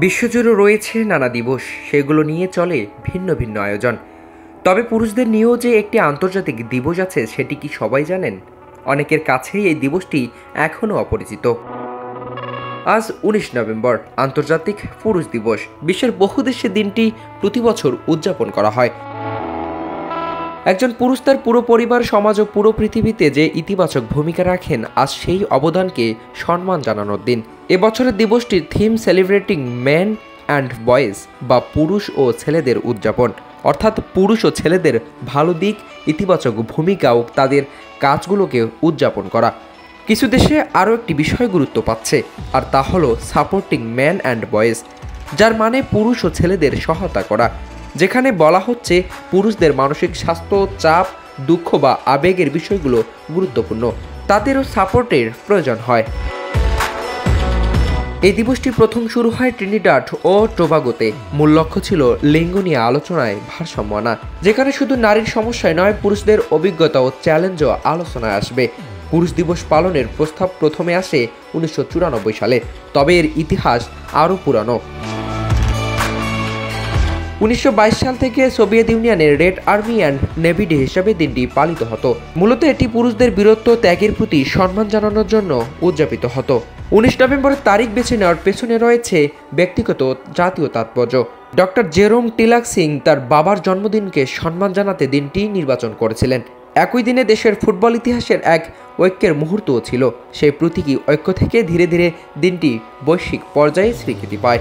বিশ্বজুড়ে রয়েছে নানা দিবস, সেগুলো নিয়ে চলে ভিন্ন ভিন্ন আয়োজন। তবে পুরুষদের নিয়েও যে একটি আন্তর্জাতিক দিবস আছে সেটি কি সবাই জানেন? অনেকের কাছেই এই দিবসটি এখনও অপরিচিত। আজ ১৯ নভেম্বর, আন্তর্জাতিক পুরুষ দিবস। বিশ্বের বহু দেশে দিনটি প্রতি বছর উদযাপন করা হয়। একজন পুরুষ তার পুরো পরিবার, সমাজ ও পুরো পৃথিবীতে যে ইতিবাচক ভূমিকা রাখেন, আজ সেই অবদানকে সম্মান জানানোর দিন। এবছরের দিবসটির theme celebrating men and boys, বা পুরুষ ও ছেলেদের উদযাপন, অর্থাৎ পুরুষ ও ছেলেদের ভালো দিক, ইতিবাচক ভূমিকা ও তাদের কাজগুলোকে উদযাপন করা। কিছু দেশে আরও একটি বিষয় গুরুত্ব পাচ্ছে, আর তা হলো সাপোর্টিং ম্যান অ্যান্ড বয়েজ, যার মানে পুরুষ ও ছেলেদের সহায়তা করা। যেখানে বলা হচ্ছে পুরুষদের মানসিক স্বাস্থ্য, চাপ, দুঃখ বা আবেগের বিষয়গুলো গুরুত্বপূর্ণ, তাদেরও সাপোর্টের প্রয়োজন হয়। এই দিবসটি প্রথম শুরু হয় ট্রিনিডাড ও টোবাগোতে। মূল লক্ষ্য ছিল লিঙ্গ নিয়ে আলোচনায় ভারসাম্য আনা, যেখানে শুধু নারীর সমস্যায় নয়, পুরুষদের অভিজ্ঞতা ও চ্যালেঞ্জও আলোচনায় আসবে। পুরুষ দিবস পালনের প্রস্তাব প্রথমে আসে ১৯৯৪ সালে, তবে এর ইতিহাস আরও পুরানো। ১৯২২ সাল থেকে সোভিয়েত ইউনিয়নের red army and navy day হিসাবে দিনটি পালিত হতো। মূলত এটি পুরুষদের বীরত্ব, ত্যাগের প্রতি সম্মান জানানোর জন্য উদযাপিত হতো। ১৯ নভেম্বরের তারিখ বেছে নেওয়ার পেছনে রয়েছে ব্যক্তিগত জাতীয় তাৎপর্য। ডক্টর জেরোম টিলাক সিং তার বাবার জন্মদিনকে সম্মান জানাতে দিনটি নির্বাচন করেছিলেন। একই দিনে দেশের ফুটবল ইতিহাসের এক ঐক্যের মুহূর্তও ছিল। সেই প্রতীকী ঐক্য থেকে ধীরে ধীরে দিনটি বৈশ্বিক পর্যায়ে স্বীকৃতি পায়।